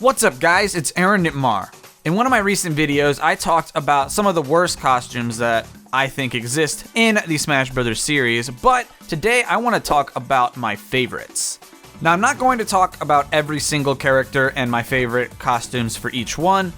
What's up guys, it's Aaronitmar. In one of my recent videos, I talked about some of the worst costumes that I think exist in the Smash Bros. Series, but today I want to talk about my favorites. Now I'm not going to talk about every single character and my favorite costumes for each one,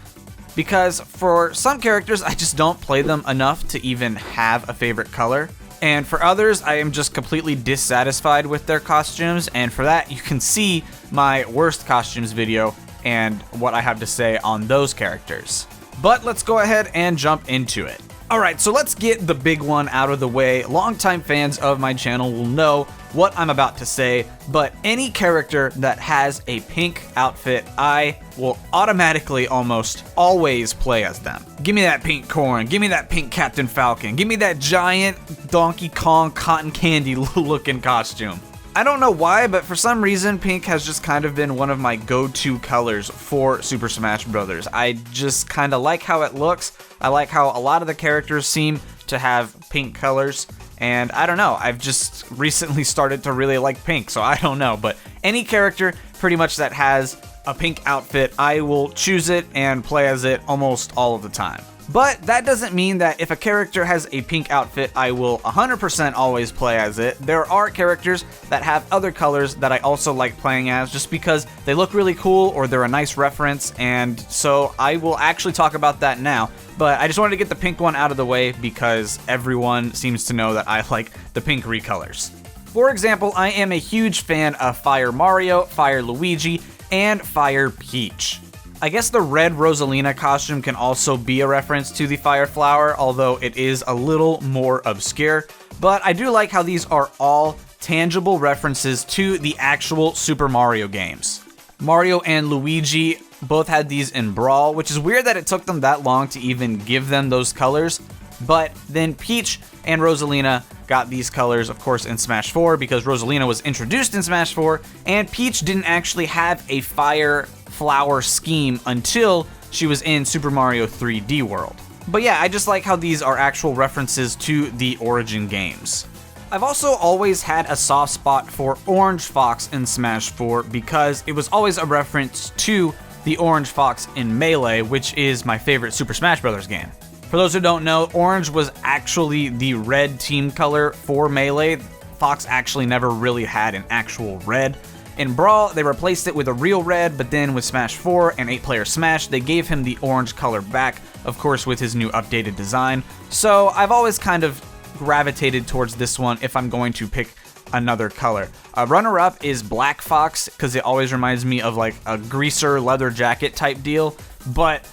because for some characters I just don't play them enough to even have a favorite color. And for others, I am just completely dissatisfied with their costumes, and for that you can see my worst costumes video and what I have to say on those characters. But let's go ahead and jump into it. Alright, so let's get the big one out of the way. Longtime fans of my channel will know what I'm about to say, but any character that has a pink outfit, I will automatically almost always play as them. Give me that pink corn, give me that pink Captain Falcon, give me that giant Donkey Kong cotton candy looking costume. I don't know why, but for some reason, pink has just kind of been one of my go-to colors for Super Smash Bros. I just kind of like how it looks. I like how a lot of the characters seem to have pink colors, and I don't know, I've just recently started to really like pink, so I don't know, but any character pretty much that has a pink outfit, I will choose it and play as it almost all of the time. But that doesn't mean that if a character has a pink outfit, I will 100% always play as it. There are characters that have other colors that I also like playing as just because they look really cool or they're a nice reference, and so I will actually talk about that now. But I just wanted to get the pink one out of the way because everyone seems to know that I like the pink recolors. For example, I am a huge fan of Fire Mario, Fire Luigi, and Fire Peach. I guess the red Rosalina costume can also be a reference to the Fire Flower, although it is a little more obscure. But I do like how these are all tangible references to the actual Super Mario games. Mario and Luigi both had these in Brawl, which is weird that it took them that long to even give them those colors. But then Peach and Rosalina got these colors, of course, in Smash 4 because Rosalina was introduced in Smash 4, and Peach didn't actually have a Fire Flower scheme until she was in Super Mario 3D World. But yeah, I just like how these are actual references to the Origin games. I've also always had a soft spot for Orange Fox in Smash 4 because it was always a reference to the Orange Fox in Melee, which is my favorite Super Smash Bros. Game. For those who don't know, orange was actually the red team color for Melee. Fox actually never really had an actual red. In Brawl, they replaced it with a real red, but then with Smash 4 and 8-player Smash, they gave him the orange color back, of course with his new updated design. So I've always kind of gravitated towards this one if I'm going to pick another color. Runner-up is Black Fox, because it always reminds me of like a greaser leather jacket type deal, but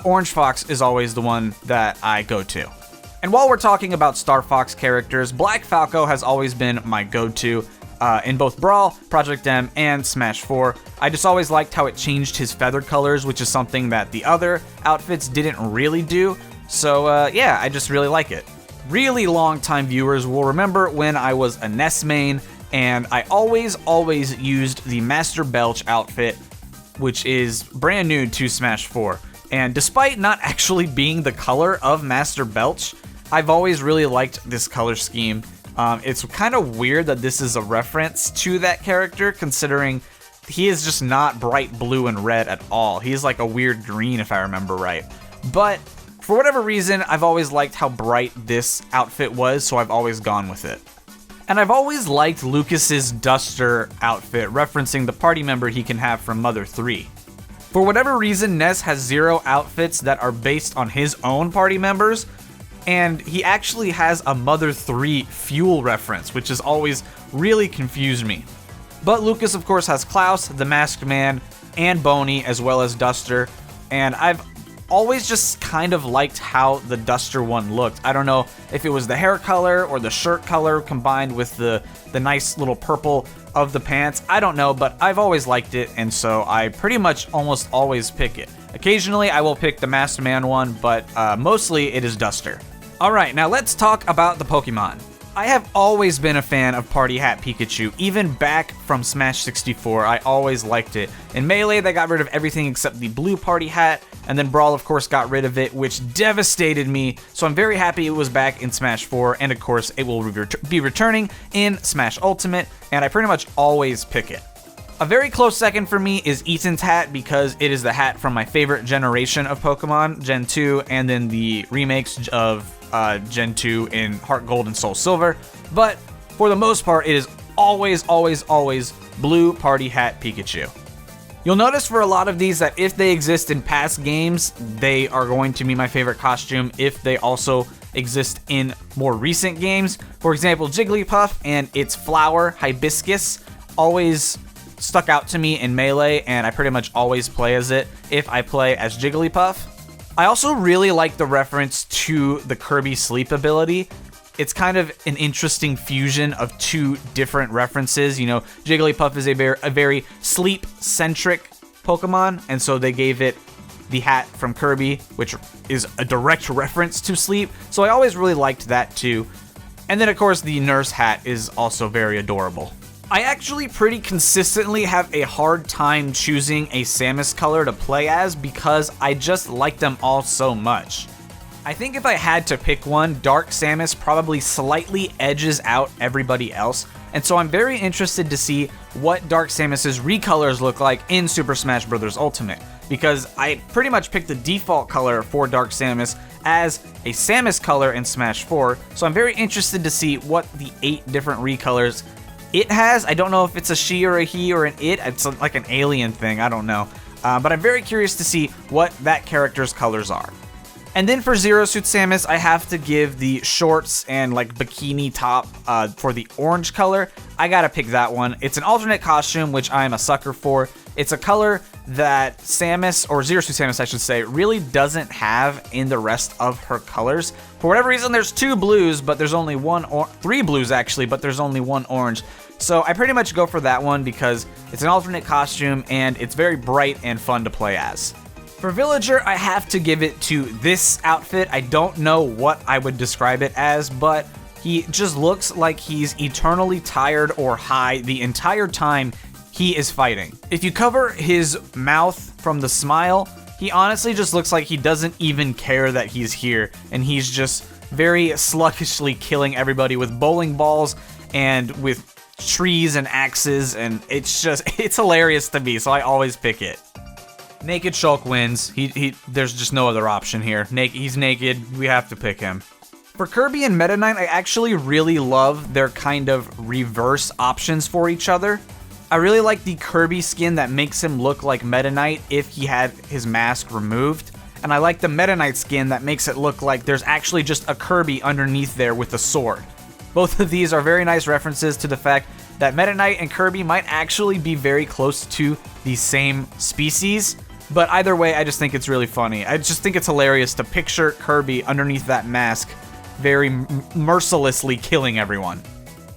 Orange Fox is always the one that I go to. And while we're talking about Star Fox characters, Black Falco has always been my go-to. In both Brawl, Project M, and Smash 4. I just always liked how it changed his feather colors, which is something that the other outfits didn't really do. So yeah, I just really like it. Really long-time viewers will remember when I was a NES main, and I always used the Master Belch outfit, which is brand new to Smash 4. And despite not actually being the color of Master Belch, I've always really liked this color scheme. It's kind of weird that this is a reference to that character, considering he is just not bright blue and red at all. He's like a weird green, if I remember right. But for whatever reason, I've always liked how bright this outfit was, so I've always gone with it. And I've always liked Lucas's Duster outfit, referencing the party member he can have from Mother 3. For whatever reason, Ness has 0 outfits that are based on his own party members, and he actually has a Mother 3 fuel reference, which has always really confused me. But Lucas, of course, has Klaus, the Masked Man, and Boney, as well as Duster, and I've always just kind of liked how the Duster one looked. I don't know if it was the hair color or the shirt color combined with the nice little purple of the pants. I don't know, but I've always liked it, and so I pretty much almost always pick it. Occasionally, I will pick the Masked Man one, but mostly it is Duster. Alright, now let's talk about the Pokemon. I have always been a fan of Party Hat Pikachu, even back from Smash 64, I always liked it. In Melee, they got rid of everything except the blue Party Hat, and then Brawl, of course, got rid of it, which devastated me, so I'm very happy it was back in Smash 4, and of course, it will be returning in Smash Ultimate, and I pretty much always pick it. A very close second for me is Eaton's hat because it is the hat from my favorite generation of Pokemon, Gen 2, and then the remakes of Gen 2 in Heart Gold and Soul Silver. But for the most part, it is always, always, always Blue Party Hat Pikachu. You'll notice for a lot of these that if they exist in past games, they are going to be my favorite costume if they also exist in more recent games. For example, Jigglypuff and its flower, Hibiscus, always stuck out to me in Melee, and I pretty much always play as it if I play as Jigglypuff. I also really like the reference to the Kirby sleep ability. It's kind of an interesting fusion of two different references. You know, Jigglypuff is a very sleep-centric Pokemon, and so they gave it the hat from Kirby, which is a direct reference to sleep. So I always really liked that too. And then, of course, the nurse hat is also very adorable. I actually pretty consistently have a hard time choosing a Samus color to play as because I just like them all so much. I think if I had to pick one, Dark Samus probably slightly edges out everybody else, and so I'm very interested to see what Dark Samus's recolors look like in Super Smash Bros. Ultimate, because I pretty much picked the default color for Dark Samus as a Samus color in Smash 4, so I'm very interested to see what the 8 different recolors it has. I don't know if it's a she or a he or an it. It's like an alien thing. I don't know. But I'm very curious to see what that character's colors are. And then for Zero Suit Samus, I have to give the shorts and like bikini top for the orange color. I gotta pick that one. It's an alternate costume, which I'm a sucker for. It's a color that Samus, or Zero Suit Samus I should say, really doesn't have in the rest of her colors. For whatever reason, there's 2 blues, but there's only 3 blues actually, but there's only 1 orange. So I pretty much go for that one because it's an alternate costume and it's very bright and fun to play as. For Villager, I have to give it to this outfit. I don't know what I would describe it as, but he just looks like he's eternally tired or high the entire time he is fighting. If you cover his mouth from the smile, he honestly just looks like he doesn't even care that he's here, and he's just very sluggishly killing everybody with bowling balls and with trees and axes, and it's hilarious to me, so I always pick it. Naked Shulk wins. There's just no other option here. He's naked. We have to pick him. For Kirby and Meta Knight, I actually really love their kind of reverse options for each other. I really like the Kirby skin that makes him look like Meta Knight if he had his mask removed. And I like the Meta Knight skin that makes it look like there's actually just a Kirby underneath there with a sword. Both of these are very nice references to the fact that Meta Knight and Kirby might actually be very close to the same species. But either way, I just think it's really funny. I just think it's hilarious to picture Kirby underneath that mask, very mercilessly killing everyone.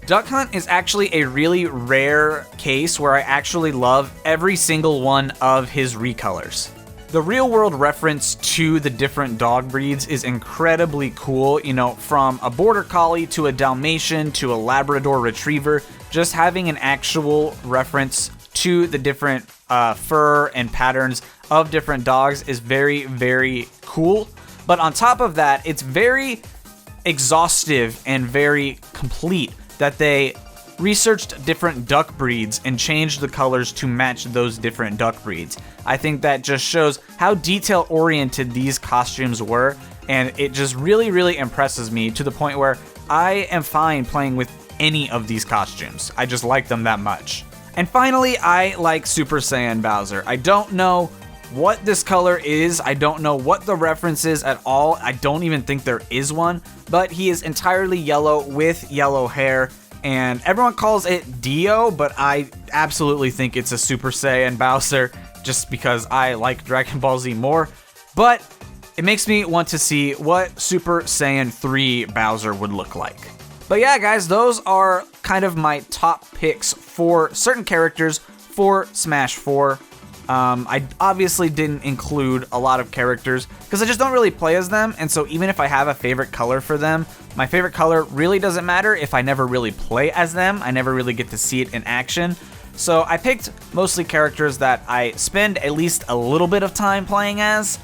Duck Hunt is actually a really rare case where I actually love every single one of his recolors. The real world reference to the different dog breeds is incredibly cool, you know, from a Border Collie to a Dalmatian to a Labrador Retriever. Just having an actual reference to the different fur and patterns of different dogs is very, very cool. But on top of that, it's very exhaustive and very complete that they researched different duck breeds and changed the colors to match those different duck breeds. I think that just shows how detail-oriented these costumes were, and it just really, really impresses me to the point where I am fine playing with any of these costumes. I just like them that much. And finally, I like Super Saiyan Bowser. I don't know what this color is. I don't know what the reference is at all. I don't even think there is one, but he is entirely yellow with yellow hair, and everyone calls it Dio, but I absolutely think it's a Super Saiyan Bowser just because I like Dragon Ball Z more. But it makes me want to see what Super Saiyan 3 Bowser would look like. But yeah, guys, those are kind of my top picks for certain characters for Smash 4. I obviously didn't include a lot of characters because I just don't really play as them, and so even if I have a favorite color for them, my favorite color really doesn't matter if I never really play as them. I never really get to see it in action. So I picked mostly characters that I spend at least a little bit of time playing as.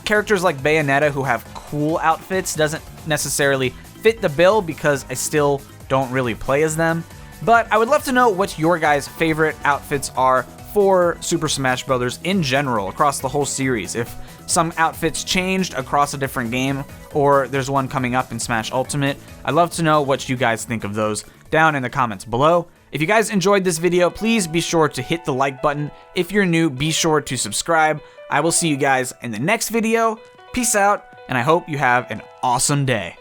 Characters like Bayonetta, who have cool outfits, doesn't necessarily fit the bill because I still don't really play as them. But I would love to know what your guys' favorite outfits are for Super Smash Bros. In general, across the whole series. If some outfits changed across a different game, or there's one coming up in Smash Ultimate, I'd love to know what you guys think of those down in the comments below. If you guys enjoyed this video, please be sure to hit the like button. If you're new, be sure to subscribe. I will see you guys in the next video. Peace out, and I hope you have an awesome day.